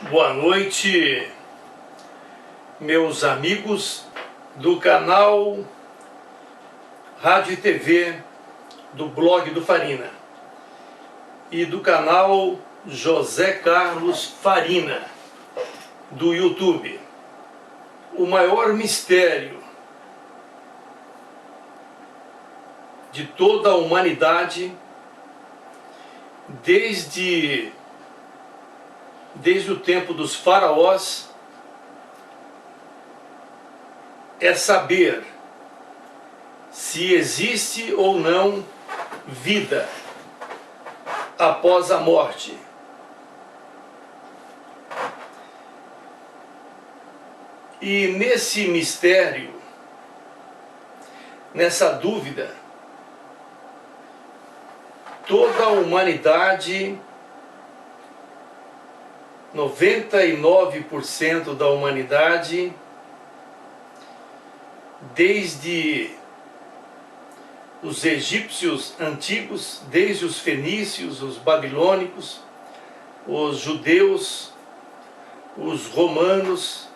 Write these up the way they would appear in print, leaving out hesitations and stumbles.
Boa noite, meus amigos do canal Rádio e TV do blog do Farina e do canal José Carlos Farina do YouTube. O maior mistério de toda a humanidade desde o tempo dos faraós é saber se existe ou não vida após a morte. E nesse mistério, nessa dúvida, toda a humanidade, 99% da humanidade, desde os egípcios antigos, desde os fenícios, os babilônicos, os judeus, os romanos,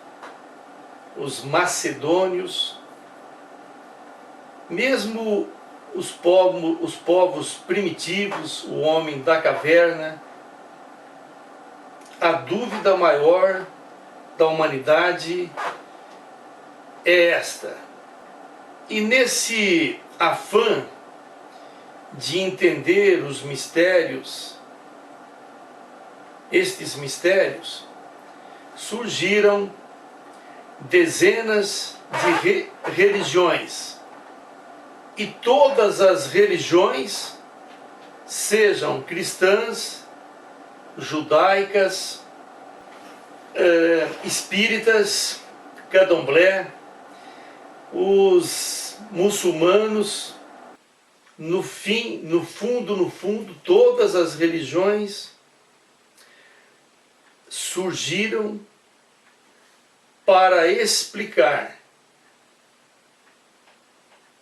os macedônios, mesmo os povos primitivos, o homem da caverna, a dúvida maior da humanidade é esta. E nesse afã de entender os mistérios, estes mistérios, surgiram dezenas de religiões. E todas as religiões, sejam cristãs, judaicas, espíritas, candomblé, os muçulmanos, no fundo, todas as religiões surgiram para explicar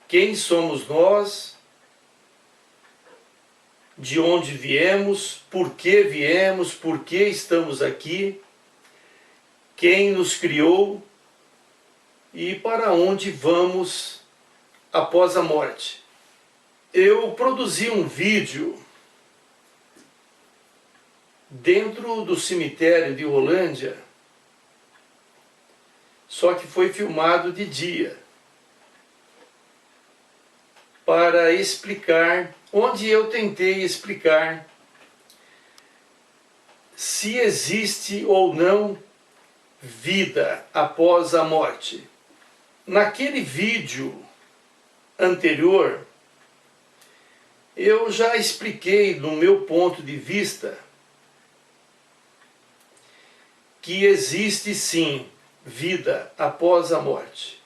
quem somos nós, de onde viemos, por que estamos aqui, quem nos criou e para onde vamos após a morte. Eu produzi um vídeo dentro do cemitério de Rolândia, só que foi filmado de dia, para explicar, onde eu tentei explicar se existe ou não vida após a morte. Naquele vídeo anterior, eu já expliquei, do meu ponto de vista, que existe sim vida após a morte.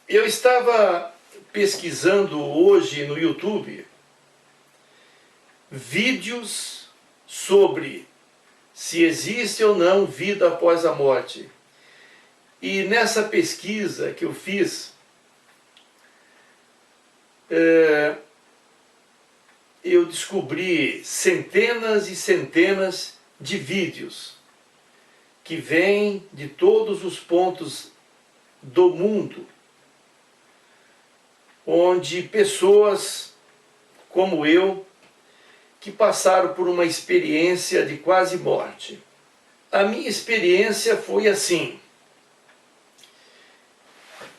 Eu estava pesquisando hoje no YouTube vídeos sobre se existe ou não vida após a morte. E nessa pesquisa que eu fiz, eu descobri centenas e centenas de vídeos que vêm de todos os pontos do mundo, onde pessoas como eu, que passaram por uma experiência de quase morte. A minha experiência foi assim: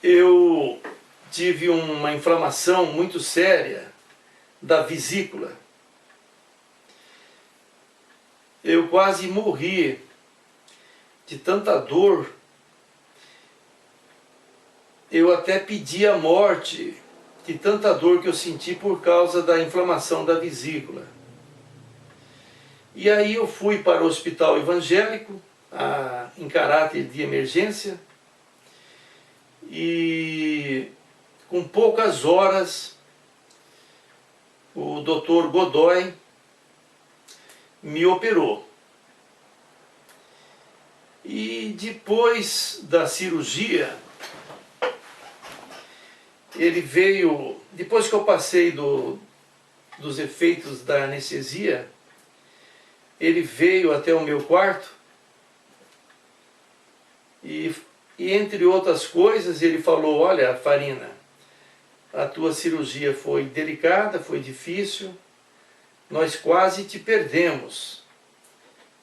eu tive uma inflamação muito séria da vesícula. Eu quase morri de tanta dor. Eu até pedi a morte de tanta dor que eu senti por causa da inflamação da vesícula. E aí eu fui para o hospital evangélico, em caráter de emergência, e com poucas horas o Dr. Godoy me operou. E depois da cirurgia, ele veio, depois que eu passei dos efeitos da anestesia, ele veio até o meu quarto e entre outras coisas ele falou: olha, Farina, a tua cirurgia foi delicada, foi difícil, nós quase te perdemos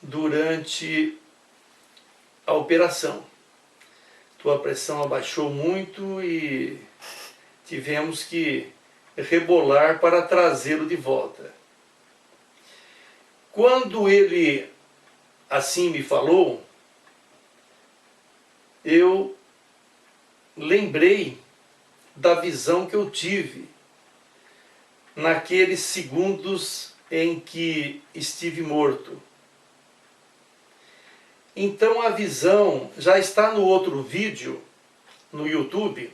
durante a operação. Tua pressão abaixou muito e tivemos que rebolar para trazê-lo de volta. Quando ele assim me falou, eu lembrei da visão que eu tive naqueles segundos em que estive morto. Então a visão já está no outro vídeo, no YouTube.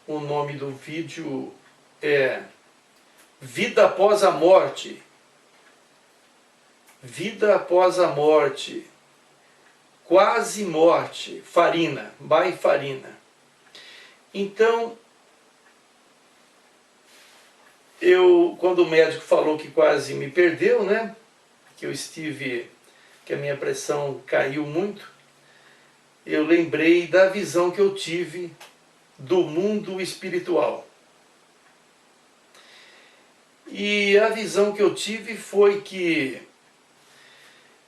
O nome do vídeo é Vida Após a Morte. Vida Após a Morte. Quase Morte. Farina. By Farina. Então, quando o médico falou que quase me perdeu, né? Que a minha pressão caiu muito, eu lembrei da visão que eu tive do mundo espiritual. E a visão que eu tive foi que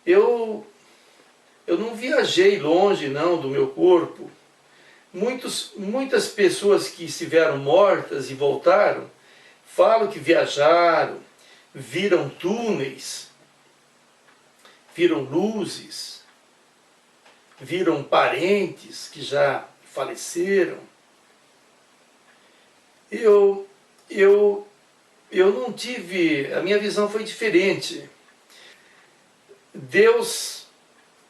eu não viajei longe não do meu corpo. Muitas pessoas que estiveram mortas e voltaram, falam que viajaram, viram túneis, viram luzes, viram parentes que já faleceram. Eu não tive, a minha visão foi diferente. Deus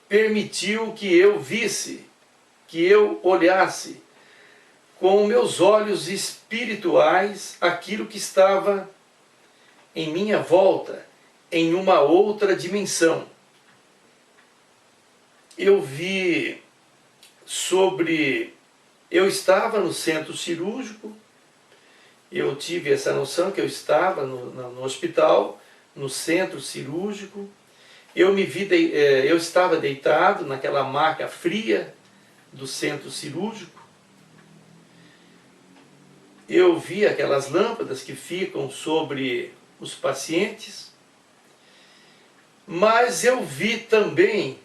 permitiu que eu visse, que eu olhasse com meus olhos espirituais aquilo que estava em minha volta, em uma outra dimensão. Eu vi eu estava no centro cirúrgico, eu tive essa noção que eu estava no hospital, no centro cirúrgico. Eu estava deitado naquela maca fria do centro cirúrgico. Eu vi aquelas lâmpadas que ficam sobre os pacientes, mas eu vi também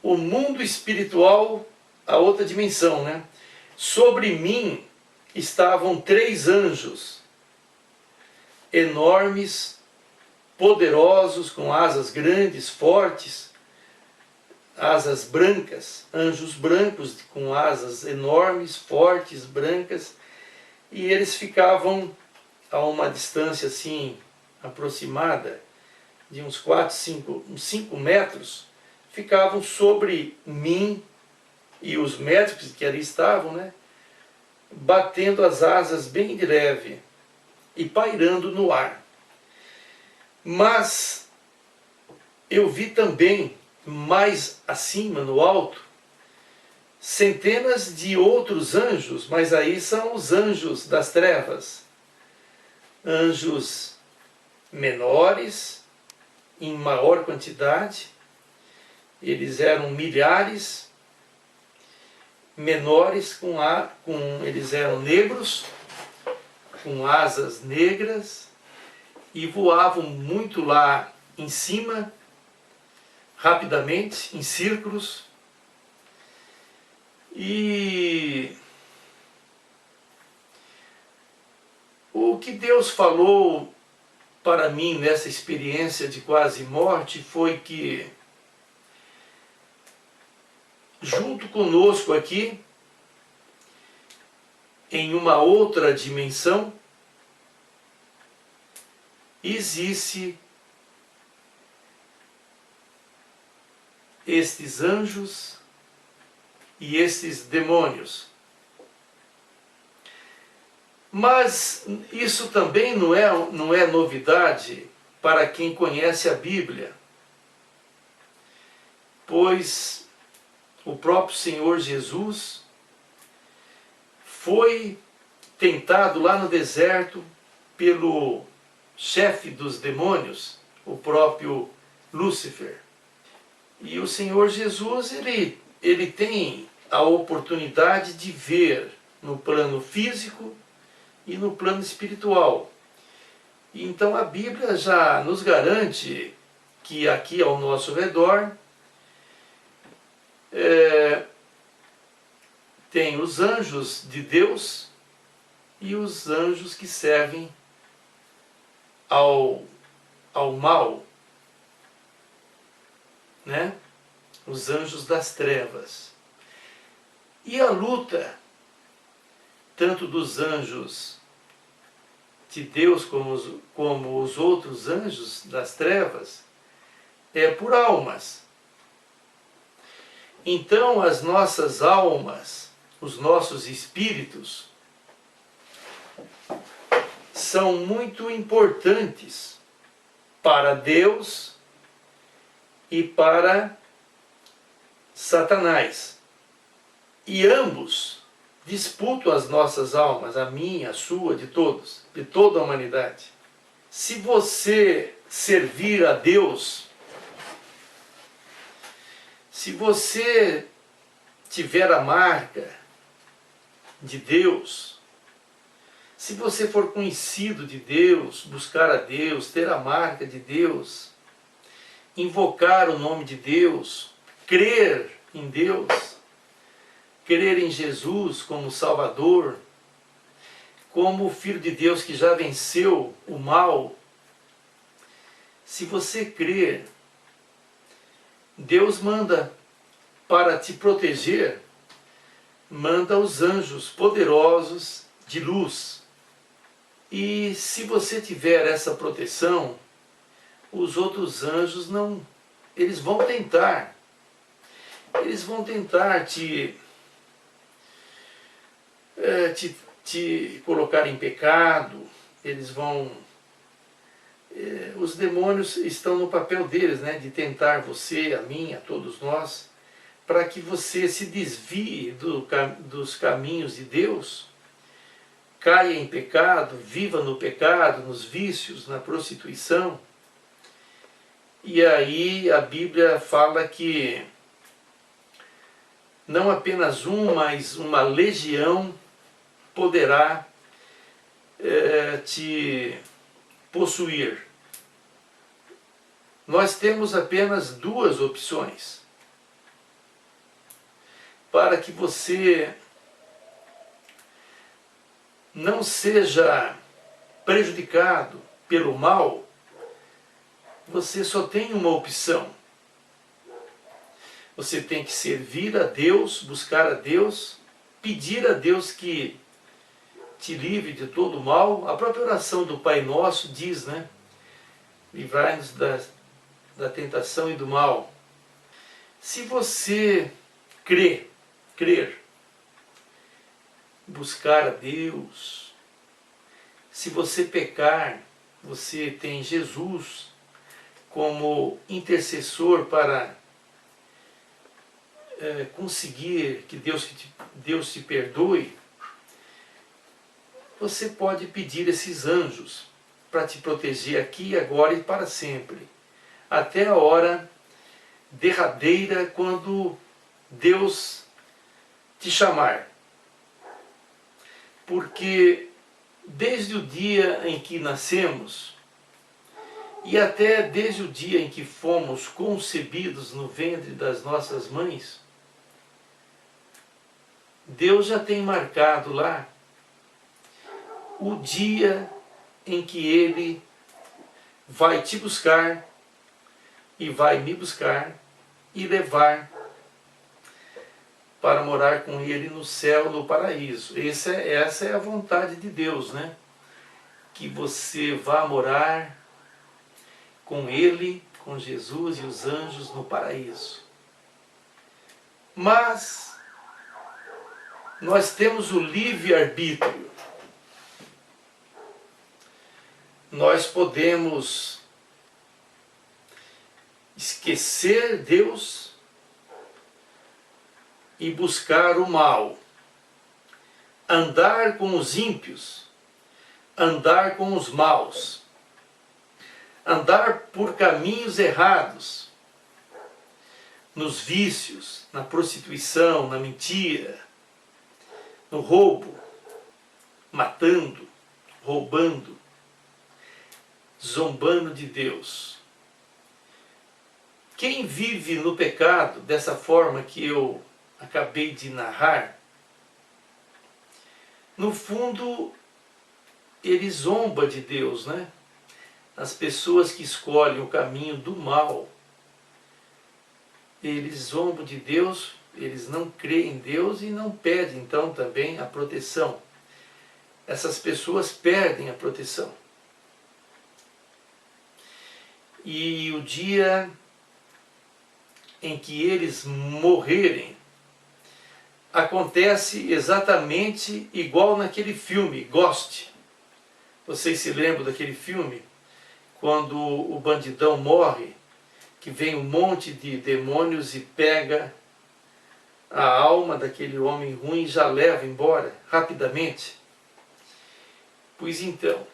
o mundo espiritual, a outra dimensão, né? Sobre mim estavam 3 anjos, enormes, poderosos, com asas grandes, fortes, asas brancas, anjos brancos com asas enormes, fortes, brancas, e eles ficavam a uma distância assim aproximada de uns 5 metros, ficavam sobre mim e os médicos que ali estavam, né, batendo as asas bem de leve e pairando no ar. Mas eu vi também, mais acima, no alto, centenas de outros anjos, mas aí são os anjos das trevas. Anjos menores, em maior quantidade, eles eram milhares, menores, eles eram negros, com asas negras, e voavam muito lá em cima, rapidamente, em círculos. E o que Deus falou para mim nessa experiência de quase morte foi que, junto conosco aqui, em uma outra dimensão, existe estes anjos e estes demônios. Mas isso também não é novidade para quem conhece a Bíblia, pois o próprio Senhor Jesus foi tentado lá no deserto pelo chefe dos demônios, o próprio Lúcifer. E o Senhor Jesus, ele tem a oportunidade de ver no plano físico e no plano espiritual. Então a Bíblia já nos garante que aqui ao nosso redor tem os anjos de Deus e os anjos que servem ao mal, né? Os anjos das trevas. E a luta, tanto dos anjos de Deus como os outros anjos das trevas, é por almas. Então as nossas almas, os nossos espíritos, são muito importantes para Deus e para Satanás. E ambos disputam as nossas almas, a minha, a sua, de todos, de toda a humanidade. Se você servir a Deus, se você tiver a marca de Deus, se você for conhecido de Deus, buscar a Deus, ter a marca de Deus, invocar o nome de Deus, crer em Deus, crer em Jesus como Salvador, como o Filho de Deus que já venceu o mal, se você crer, Deus manda para te proteger, manda os anjos poderosos de luz. E se você tiver essa proteção, os outros anjos não, eles vão tentar te colocar em pecado, eles vão... os demônios estão no papel deles, né, de tentar você, a mim, a todos nós, para que você se desvie dos caminhos de Deus, caia em pecado, viva no pecado, nos vícios, na prostituição. E aí a Bíblia fala que não apenas mas uma legião poderá te possuir. Nós temos apenas duas opções para que você não seja prejudicado pelo mal. Você só tem uma opção. Você tem que servir a Deus, buscar a Deus, pedir a Deus que te livre de todo o mal. A própria oração do Pai Nosso diz, né? Livrai-nos da tentação e do mal. Se você crer, buscar a Deus, se você pecar, você tem Jesus como intercessor para conseguir que Deus te perdoe, você pode pedir esses anjos para te proteger aqui, agora e para sempre, até a hora derradeira, quando Deus te chamar. Porque desde o dia em que nascemos, e até desde o dia em que fomos concebidos no ventre das nossas mães, Deus já tem marcado lá o dia em que Ele vai te buscar e vai me buscar e levar para morar com Ele no céu, no paraíso. Essa é a vontade de Deus, né? Que você vá morar com Ele, com Jesus e os anjos no paraíso. Mas nós temos o livre-arbítrio. Nós podemos esquecer Deus e buscar o mal. andar com os ímpios, andar com os maus, andar por caminhos errados, nos vícios, na prostituição, na mentira, no roubo, matando, roubando, zombando de Deus. Quem vive no pecado dessa forma que eu acabei de narrar, no fundo ele zomba de Deus, né? As pessoas que escolhem o caminho do mal, eles zombam de Deus, eles não creem em Deus e não pedem então também a proteção. Essas pessoas perdem a proteção. E o dia em que eles morrerem, acontece exatamente igual naquele filme, Ghost. Vocês se lembram daquele filme? Quando o bandidão morre, que vem um monte de demônios e pega a alma daquele homem ruim e já leva embora rapidamente. Pois então,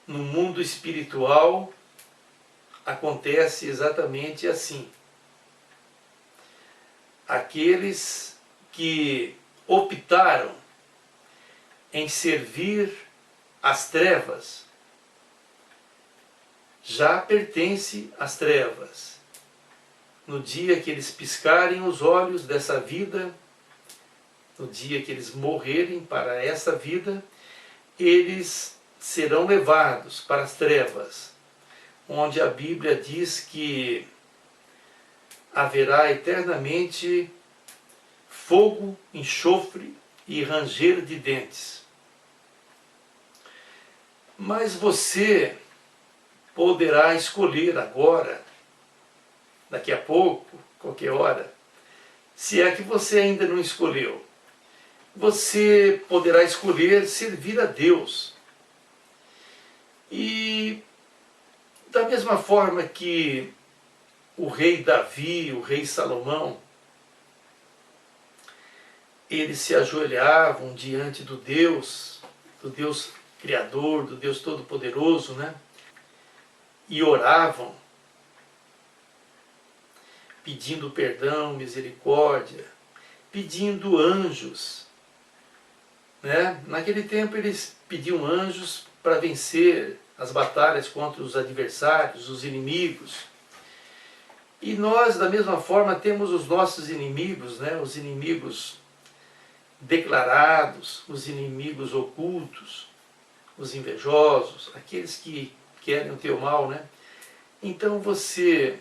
no mundo espiritual acontece exatamente assim. Aqueles que optaram em servir às trevas já pertence às trevas. No dia que eles piscarem os olhos dessa vida, no dia que eles morrerem para essa vida, eles serão levados para as trevas, onde a Bíblia diz que haverá eternamente fogo, enxofre e ranger de dentes. Mas você poderá escolher agora, daqui a pouco, qualquer hora, se é que você ainda não escolheu. Você poderá escolher servir a Deus. E da mesma forma que o rei Davi, o rei Salomão, eles se ajoelhavam diante do Deus Criador, do Deus Todo-Poderoso, né? E oravam, pedindo perdão, misericórdia, pedindo anjos, né? Naquele tempo eles pediam anjos para vencer as batalhas contra os adversários, os inimigos. E nós, da mesma forma, temos os nossos inimigos, né? Os inimigos declarados, os inimigos ocultos, os invejosos, aqueles que querem o teu mal, né? Então você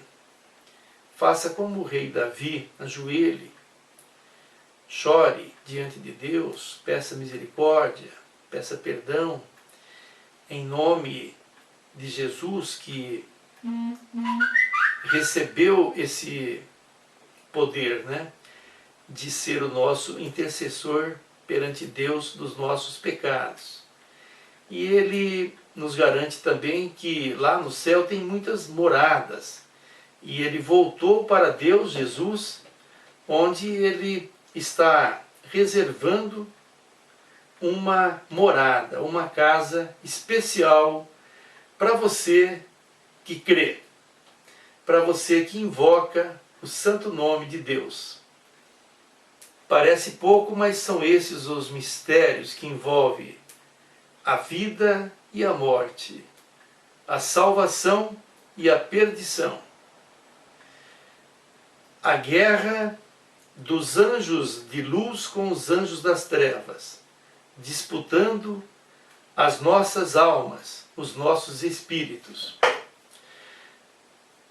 faça como o rei Davi, ajoelhe, chore diante de Deus, peça misericórdia, peça perdão, em nome de Jesus, que recebeu esse poder, né, de ser o nosso intercessor perante Deus dos nossos pecados. E ele nos garante também que lá no céu tem muitas moradas. E ele voltou para Deus, Jesus, onde ele está reservando uma morada, uma casa especial para você que crê, para você que invoca o santo nome de Deus. Parece pouco, mas são esses os mistérios que envolvem a vida e a morte, a salvação e a perdição, a guerra dos anjos de luz com os anjos das trevas, disputando as nossas almas, os nossos espíritos.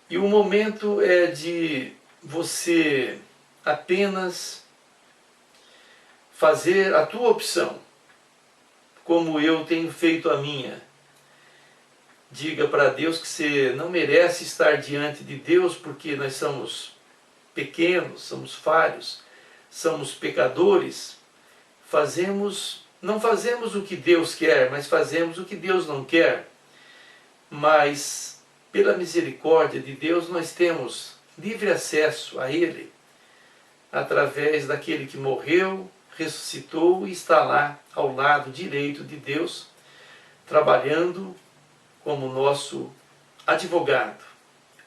E o momento é de você apenas fazer a tua opção, como eu tenho feito a minha. Diga para Deus que você não merece estar diante de Deus porque nós somos pequenos, somos falhos, somos pecadores. Não fazemos o que Deus quer, mas fazemos o que Deus não quer. Mas, pela misericórdia de Deus, nós temos livre acesso a Ele, através daquele que morreu, ressuscitou e está lá ao lado direito de Deus, trabalhando como nosso advogado,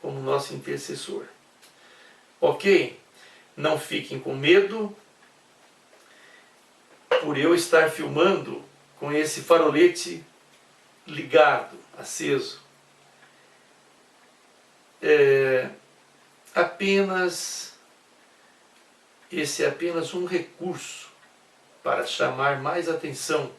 como nosso intercessor. Ok? Não fiquem com medo por eu estar filmando com esse farolete ligado, aceso. Esse é apenas um recurso para chamar mais atenção